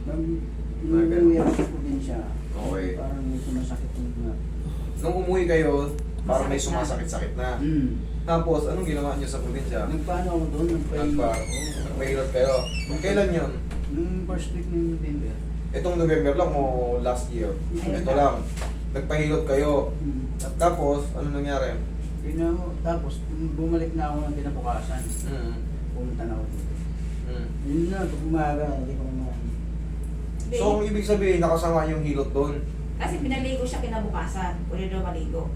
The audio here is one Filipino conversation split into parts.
Nung umuwi ako sa probinsya, Okay. parang may sumasakit yung mga... Nung umuwi kayo, parang may Masakit na. sumasakit-sakit na. Tapos, anong ginawa niyo sa probinsya? Nagpaano ako doon, Nagpahilot kayo. Kailan yun? Nung first week ng November. Itong November lang o last year? Ito lang. Nagpahilot kayo. Tapos, ano nangyari? Yun na ako. Tapos, bumalik na ako ng kinabukasan. Pumunta na ako dito. Yun na, pag umaga, hindi ko naman. So, ang ibig sabihin, nakasama yung hilot doon. Kasi pinaligo siya kinabukasan. Uli daw maligo.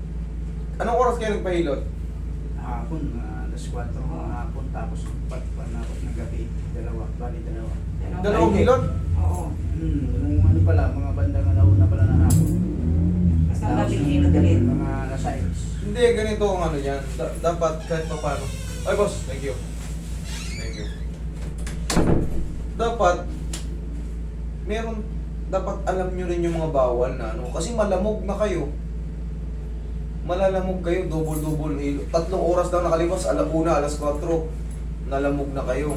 Anong oras kayo nagpahilot? Hapon, alas 4 ng hapon, tapos panapos ng gabi, bali dalawa. Dalawang hilot? Oo. Nung ano pala, mga bandang alauna pala ng hapon. Basta labing hilot ulit. Mga alas 6. Hindi, ganito ang ano yan. Dapat kahit pa paano. Ay, boss, thank you. Thank you. Dapat alam nyo rin yung mga bawal na ano. Kasi malamog na kayo. Malalamog kayo, double-double hilo. 3 oras daw nakalipas, alauna, alas 4. Nalamog na kayo.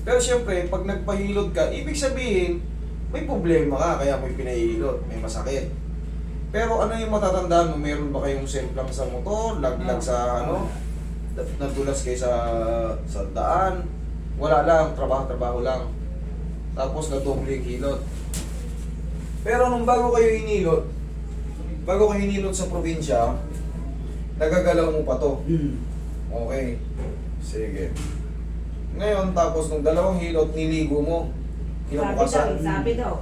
Pero syempre, pag nagpahilot ka, ibig sabihin, may problema ka, kaya may pinahilot, may masakit. Pero ano yung matatandaan mo? Meron ba kayong semplang sa motor? Laglag sa ano? Nadulas kayo sa daan? Wala lang, trabaho lang. Tapos nadoble yung hilot. Pero nung bago kayo hinilot sa probinsya, nagagalaw mo pa to. Okay. Sige. Ngayon, tapos nung dalawang hilot, niligo mo. Kinabukasan. Sabi daw,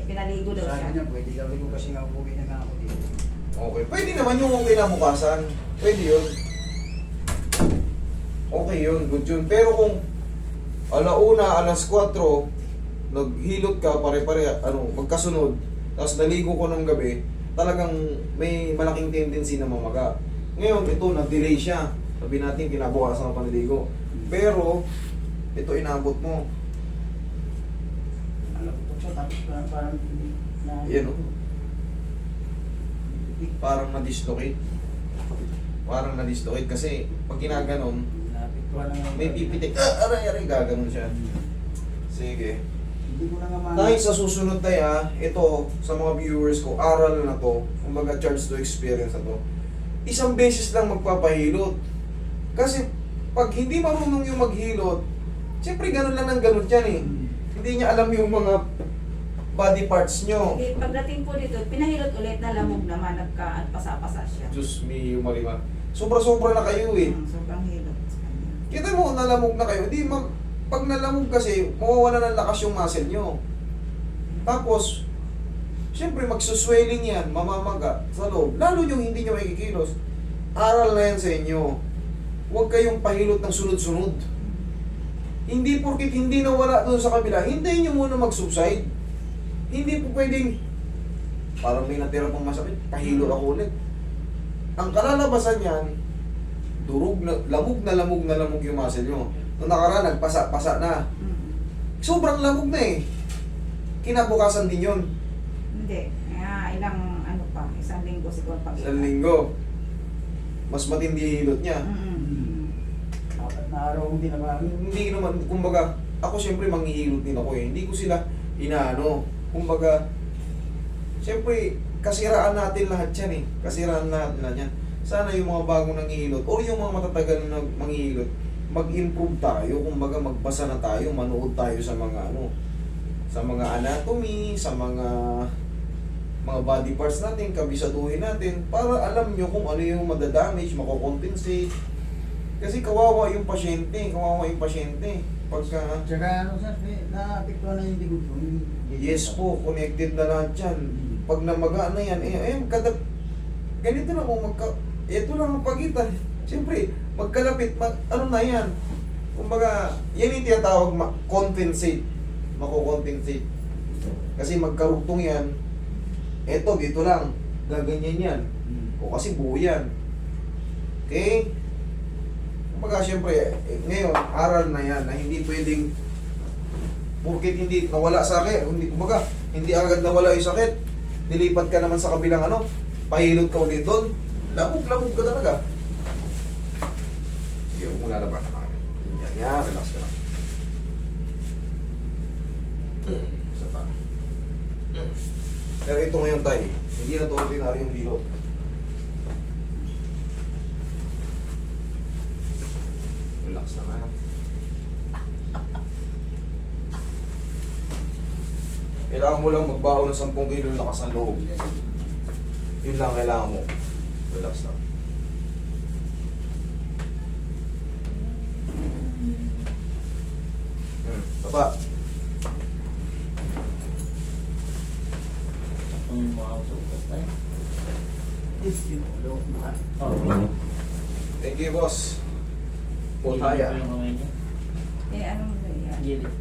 pinaligo daw Sabi siya. niya, pwede daw ko kasi nga uwi na nga ako dito. Okay. Pwede naman yung kinabukasan. Pwede yun. Okay yun, good yun. Pero kung alauna, alas 4, naghilot ka, pare-pare, magkasunod, tapos naligo ko ng gabi, talagang may malaking tendency na mamaga. Ngayon, ito, nag-delay siya. Sabi natin, kinabukasan ng paniligo. Pero, ito inabot mo. Alam ko siya, tapos parang Yan, oh. Parang na-dislocate. Parang na-dislocate kasi pag ginaganon, may pipitik. Aray, gaganon siya. Sige. Hindi ko na nga Dahil sa susunod tayo, ito, sa mga viewers ko, aral na to, kumbaga charge to experience na to. Isang beses lang magpapahilot. Kasi, pag hindi marunong yung maghilot, siyempre ganun lang ng ganun yan eh. Hindi niya alam yung mga body parts nyo. Hindi, pagdating po dito, pinahilot ulit na lamog naman, nagka-pasa-pasa siya. Diyos me, malima. Sobra-sobra na kayo eh. Sobrang hilot sa kanya. Kita mo, nalamog na kayo. Hindi, pag nalamog kasi, mawawala ng lakas yung muscle nyo. Tapos, siyempre magsuswelling yan, mamamaga sa loob. Lalo yung hindi nyo makikilos. Aral na yan sa inyo. Huwag kayong pahilot ng sunod-sunod. Hindi porkit hindi nawala doon sa kabila, hintayin nyo muna mag-subside. Hindi po pwedeng, parang may natira pang masakit, pahilo ako ulit. Ang kalalabasan yan, durog na lamog yung muscle nyo. Nung nakaraan, nagpasa-pasa na. Sobrang lamog na eh. Kinabukasan din yun. Hindi. Isang linggo siguro pag Isang linggo. Mas matindi hilot niya. Apat na araw hindi na kami. Hindi naman, kumbaga, ako siyempre manghihilot din ako eh. Hindi ko sila inaano. Kumbaga, siyempre, kasiraan natin lahat yan eh. Kasiraan natin lahat yan. Sana yung mga bagong nanghihilot o yung mga matatagal na manghihilot, mag-improve tayo. Kumbaga, magbasa na tayo, manood tayo sa mga sa mga anatomy, sa mga body parts natin, kabisaduhin natin, para alam nyo kung ano yung madadamage, makocompensate. Kasi kawawa yung pasyente. Pagka, Tsaka naapektuhan na yung digod ko. yes po, connected na lahat yan. Pag namaga na yan, ganito na kung ito lang ang pagitan. Siyempre, magkalapit, ano na yan. Kumbaga, yan yung tinatawag compensate. Mako-compensate. Kasi magkarugtong yan, eto, dito lang, gaganyan yan. O kasi buo yan. Okay? Kumbaga, siyempre, ngayon, aral na yan, na hindi pwedeng, porkit hindi nawala sa sakit, hindi agad nawala yung sakit, nilipat ka naman sa kabilang pahilot ka ulit doon, lamog ka talaga. Sige, huwag mo lalaban na kami. Yan, relax ka lang. Isa pa. Pero ito ngayon tayo, hindi na ito ordinary yung bilog. Relax na nga. Kailangan mo lang magbaho ng 10 kilo ng lakas ng loob. Yun lang kailangan mo. Relax lang. Baba. Ang mga sukat tayo. Oh. Thank you, boss. Putaya. Yung kamay niya. ano mo na yan? Gilid.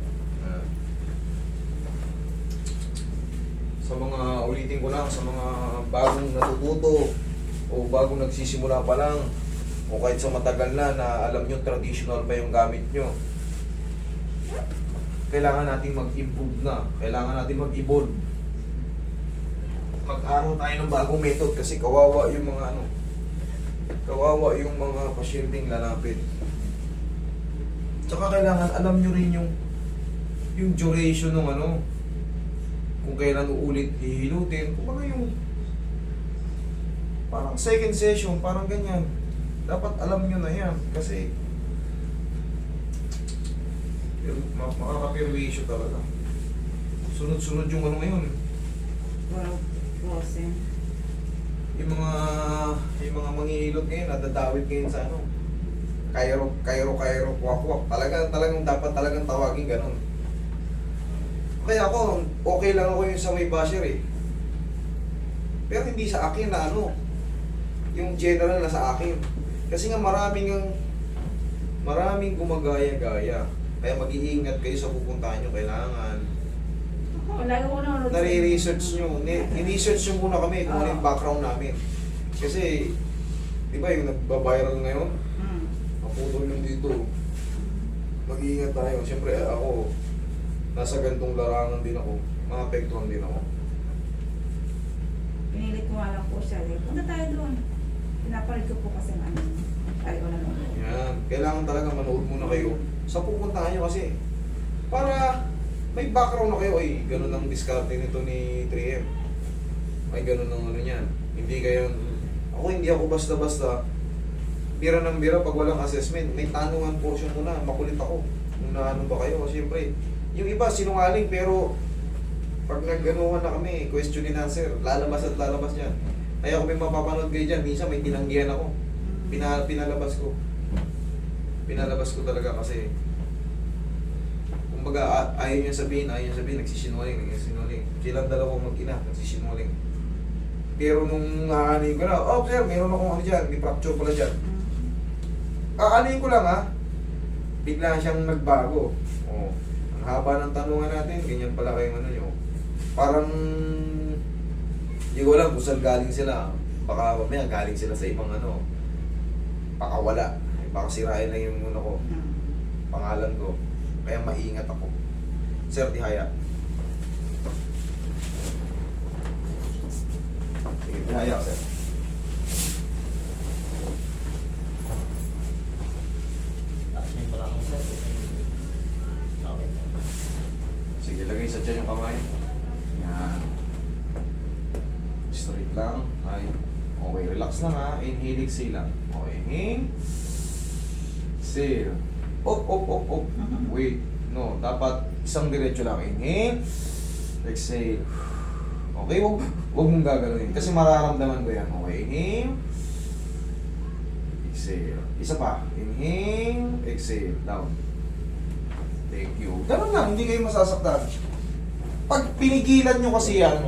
Sa mga ulitin ko lang, sa mga bagong natututo o bagong nagsisimula pa lang o kahit sa matagal na alam nyo traditional pa yung gamit nyo, kailangan natin mag-improve na, kailangan natin mag-evolve, mag-araw tayo ng bagong method kasi kawawa yung mga kawawa yung mga pasyenteng lalapit. Tsaka kailangan alam nyo rin yung duration ng kung kailan uulit hihilutin, kung yung parang second session, parang ganyan. Dapat alam nyo na yan kasi makaka-perwisyo talaga. Sunod-sunod yung ngayon. Frozen. Yung mga manghihilot ngayon, nadadawit ngayon sa Cairo, kwak. Talagang dapat talagang tawagin ganun. Kaya ako, okay lang ako yung sa may basher eh. Pero hindi sa akin na yung general na sa akin. Kasi nga maraming gumagaya-gaya. Kaya mag-iingat kayo sa pupuntahan nyo. Kailangan Lagi ko na nare-research nyo. I-research nyo muna kami kung ano yung background namin. Kasi, di ba yung nagba-viral ngayon? Naputol yung dito. Mag-iingat tayo. Siyempre ako, nasa gantong larangan din ako. Maapektuhan din ako. Pinilit ko nga lang po siya. Punta tayo doon. Pinapalit ko po kasi tayo ko na lang. Yan. Kailangan talaga manood muna kayo sa pupuntahan nyo kasi para may background na kayo. Ay, ganun ang diskarte nito ni 3M. Ay, ganun ang niyan. Hindi kayo... hindi ako basta-basta. Bira ng bira pag walang assessment. May tanungan portion muna. Makulit ako. Kung naano ba kayo. Siyempre, yung iba sinungaling pero pag nag-ganuhan na kami, question and answer, lalabas at lalabas yan. Kaya kung may mapapanood kayo dyan, minsan may tinanggihan ako. Pinalabas ko. Pinalabas ko talaga kasi kumbaga ayaw niya sabihin, nagsisinungaling. Silang dalawang mag-ina, nagsisinungaling. Pero nung aanin ko na, sir, meron akong dyan, may fracture pala dyan. Aanin ko lang bigla siyang nagbago. Ang haba ng tanungan natin, ganyan pala kayong nyo. Parang, hindi ko alam kung saan galing sila. Baka mamaya galing sila sa ibang baka wala. Baka sirain lang yung ko, pangalan ko. Kaya maingat ako. Sir Tihaya. Sige, Tihaya, sir. Tapos may pala akong set. Okay. Sige, lagay sa tiyan yung kamay. Yan. Straight lang. Ay. Okay, relax lang Inhale, exhale lang. Okay, inhale. Exhale. Up. Wait. No, dapat isang diretso lang. Inhale. Exhale. Okay, wag mong gagawin. Kasi mararamdaman ko yan. Okay, inhale. Exhale. Isa pa. Inhale. Exhale. Down. Thank you. Ganun lang, hindi kayo masasaktan. Pag pinigilan nyo kasi yan,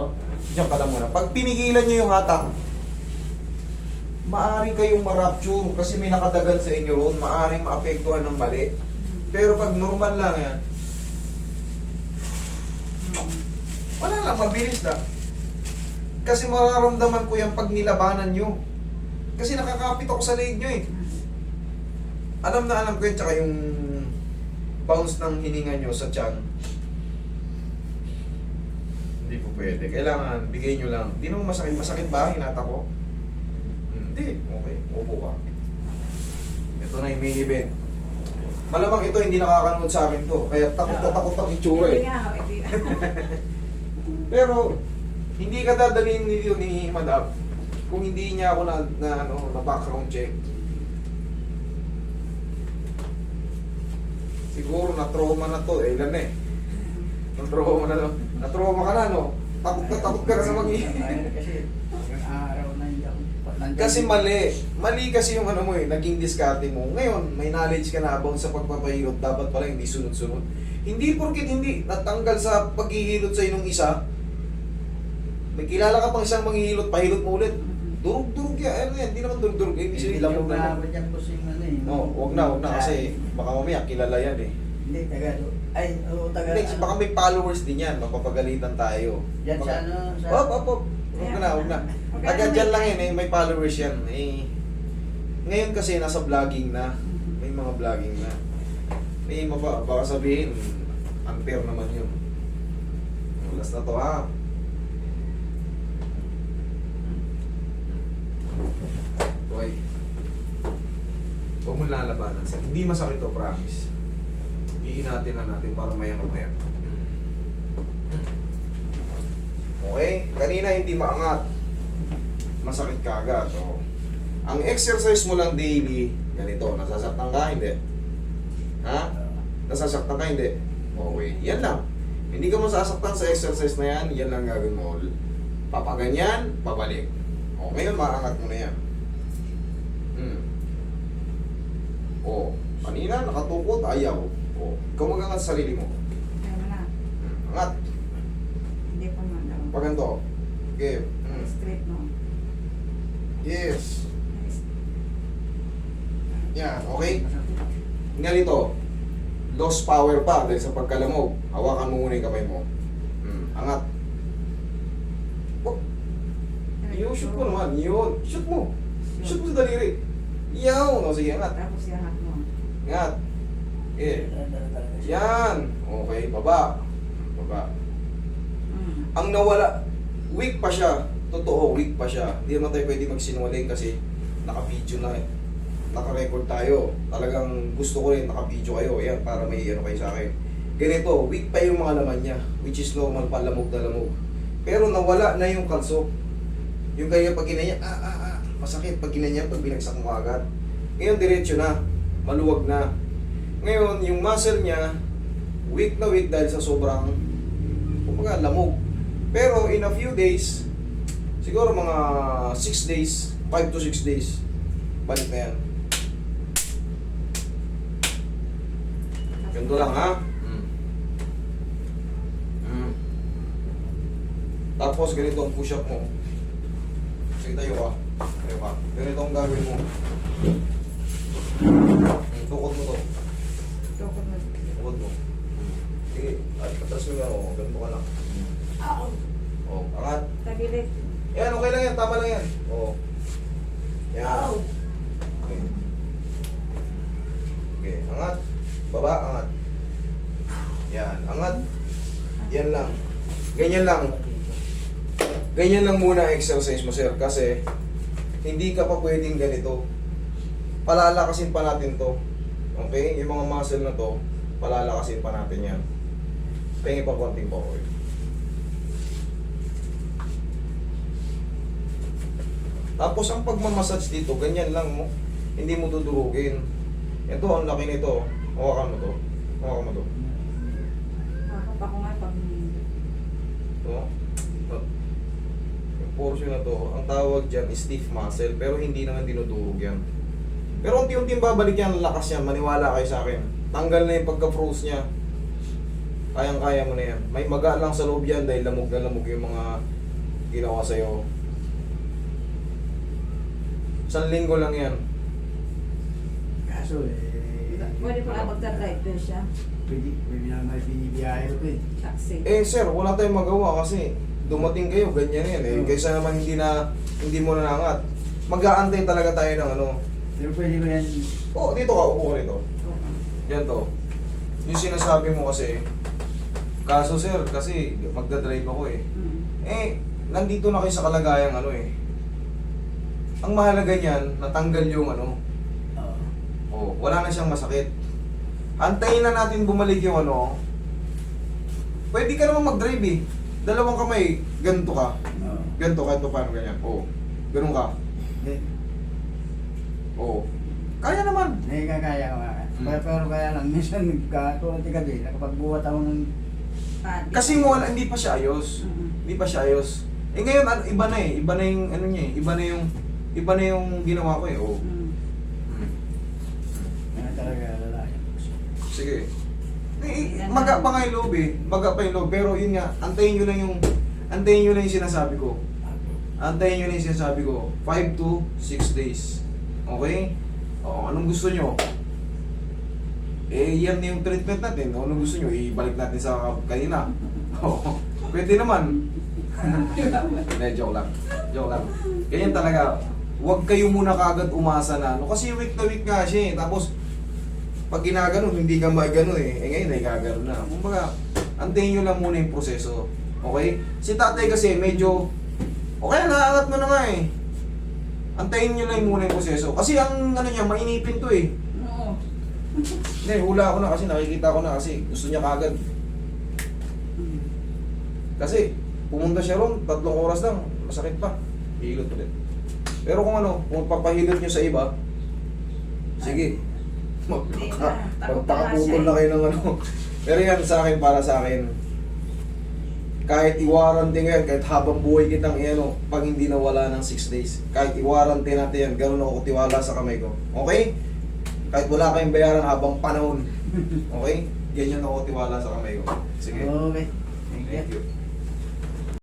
diyan ka lang muna. Pag pinigilan nyo yung hatak, maaari kayong ma-rupture kasi may nakadagan sa inyo roon, maaaring maapektuhan ng mali. Pero pag normal lang yan, wala lang, mabilis lang. Kasi mararamdaman ko yan pag nilabanan nyo. Kasi nakakapit ako sa leg nyo Alam ko yun, tsaka yung bounce ng hininga nyo sa tiyan. Hindi po pwede. Kailangan, bigay nyo lang. Hindi naman masakit. Masakit ba? Hinata ko? Hindi. Okay. Upo ka. Ito na yung mini bed. Malamang ito hindi nakakanood sa akin to. Kaya takot ang itsura Hindi nga, Pero, hindi ka dadalhin nito ni Madam kung hindi niya ako na background check. Siguro na-trauma na to, ilan eh. Na-trauma na to. Na-trauma ka na, no? Takot ka na sa Kasi yung araw na hindi ako. Kasi mali. Mali kasi yung ano mo naging diskarte mo. Ngayon, may knowledge ka na about sa pagpapahilot. Dapat pala hindi sunod-sunod. Hindi porket hindi natanggal sa paghihilot sa inong isa. May kilala ka pang isang manghihilot, pahilot mo ulit. Durug-durug yan. Ano yan? Hindi naman durug-durug. Hindi lang mo na dyan po yung ano eh. No, wag na kasi baka mamaya kilala yan eh. Hindi, taga. Ay, oo, taga. Hindi, baka may followers din yan. Mapapagalitan tayo. Yan sa ano, sa... Op. Huwag na. Taga dyan lang yan eh. May followers yan eh. Ngayon kasi nasa vlogging na. May mga vlogging na. May baka sabihin, unfair naman yun. Last na to ha. Okay. Huwag mo lalabanan sir. Hindi masakit to, promise. Iinatin na natin para mayangat. Okay? Kanina hindi maangat. Masakit ka agad. So, ang exercise mo lang daily, ganito. Nasasaktan ka? Hindi. Ha? Nasasaktan ka? Hindi. Okay. Yan lang. Hindi ka masasaktan sa exercise na yan. Yan lang gagawin mo. Papaganyan, pabalik. O, ngayon maangat mo na yan. O, kanina nakatukot, ayaw. O, ikaw mag-angat sa sarili mo. Ayaw mo na. Angat. Hindi pa man daw. Pag ganito. Okay. Straight mo. Yes. Nice. Yan, okay? Ganito. Lost power pa dahil sa pagkalamog. Hawakan mo muna yung kamay mo. Angat. Oh, yun, shoot mo naman. Yun. Shoot mo. Shoot mo sa daliri. Yaw. No, sige, angat. Tapos iangat mo. Angat. Okay. Yan. Okay, baba. Baba. Ang nawala, weak pa siya. Totoo, weak pa siya. Hindi naman tayo pwede magsinungaling kasi naka-video na eh. Naka-record tayo. Talagang gusto ko rin naka-video kayo. Ayan, para may ano kayo sa akin. Ganito, weak pa yung mga laman niya. Which is normal pa, lamog na lamog. Pero nawala na yung kalso. Yung kanya pag ginanya, masakit pag ginanya, pag binagsak mo agad. Ngayon, diretso na. Maluwag na. Ngayon, yung muscle niya, weak na weak dahil sa sobrang, kumbaga, lamog. Pero in a few days, siguro mga 6 days, 5 to 6 days, balik na yan. Ganito lang ha. Tapos ganito ang push-up mo. Sige, tayo ka. Ganito ang gagawin mo. Tukot mo to. Tukod mo. Tukot mo. Sige, at patras mo yan. Ganito ka lang. Angat. Tagilid. Yan, okay lang yan. Tama lang yan. Yan. Okay. Okay, angat. Baba, angat. Yan, angat. Yan lang. Ganyan lang. Ganyan lang muna exercise mo, sir. Kasi, hindi ka pa pwedeng ganito. Palalakasin pa natin to. Okay? Yung mga muscle na to, palalakasin pa natin yan. Pengi pa konting pa, okay? Tapos ang pagmamassage dito, ganyan lang mo. Hindi mo dudurugin. Ito, ang laki nito. Hawakan mo to. Hawakan mo to. Makakap ako nga pag... Ito. Yung portion na to, ang tawag dyan is stiff muscle. Pero hindi naman dinudurog yan. Pero unti-unti babalik yan, ang lakas yan. Maniwala kayo sa akin. Tanggal na yung pagka-froze niya. Kayang-kaya mo na yan. May maga lang sa loob yan dahil lamog na lamog yung mga ginawa sa'yo. 1 linggo lang yan. Kaso Pwede pa nga magta-drive doon siya. pwede na may binibiyahe ko eh. Taxi. Sir, wala tayong magawa kasi dumating kayo, ganyan yan. Kaysa naman hindi mo nanangat. Mag-aantay talaga tayo ng ano. Pero pwede ko yan. Dito ka, upo rito. Yan to. Yung sinasabi mo kasi, kaso sir, kasi magdadrive ako eh. Nandito na kayo sa kalagayang ano eh. Ang mahalaga niyan, natanggal yung ano. Wala na siyang masakit. Antayin na natin bumalik yung ano. pwede ka naman mag-drive eh. Dalawang kamay, ganito ka. Oo. Ganito ka, ito paano ganyan. Oo. Ganun ka. Hindi. Oo. Kaya naman. Hindi ka kaya ka. Hmm. Pero kaya lang, minsan nagkatulad ni gabi, nakapagbuhat ako ng... Kasi mo wala, hindi pa siya ayos. Hindi pa siya ayos. Eh ngayon, ano, iba na eh. Iba na yung ano niya eh. Iba na yung ginawa ko eh. Oo. Kaya talaga lalaki. Sige. Maga pa nga yung loob eh. Maga pa yung loob. Pero yun nga, antayin nyo lang yung sinasabi ko. Antayin nyo lang yung sinasabi ko. 5 to 6 days. Okay? O, anong gusto nyo? Eh, yan yung treatment natin. O, anong gusto nyo? Ibalik natin sa kanina. O, pwede naman. Hindi, joke lang. Joke lang. Ganyan talaga. Huwag kayo muna kagad umasa na. No? Kasi week na week nga siya eh. Tapos, pag ginaganon, hindi ka magano eh. Eh ngayon ay gagano na. Kumbaga, antayin nyo lang muna yung proseso. Okay? Si tatay kasi medyo, okay, nakaangat mo na nga eh. Antayin nyo lang muna yung proseso. Kasi ang ano niya, mainipin to eh. Oo. Hindi, hula ko na kasi nakikita ko na kasi gusto niya kagad. Kasi, pumunta siya ron, 3 oras lang, masakit pa. Hilot ulit. Pero kung ano, kung papahilot nyo sa iba, sige. Magpakaputol na kayo ng ano. Pero yan sa akin, para sa akin, kahit i-warranty ngayon, kahit habang buhay kitang ano, pag hindi nawala ng 6 days, kahit i-warranty natin yan, ganun ako tiwala sa kamay ko. Okay? Kahit wala kayong bayaran habang panahon. Okay? Ganyan ako tiwala sa kamay ko. Sige. Okay. Thank you. Thank you.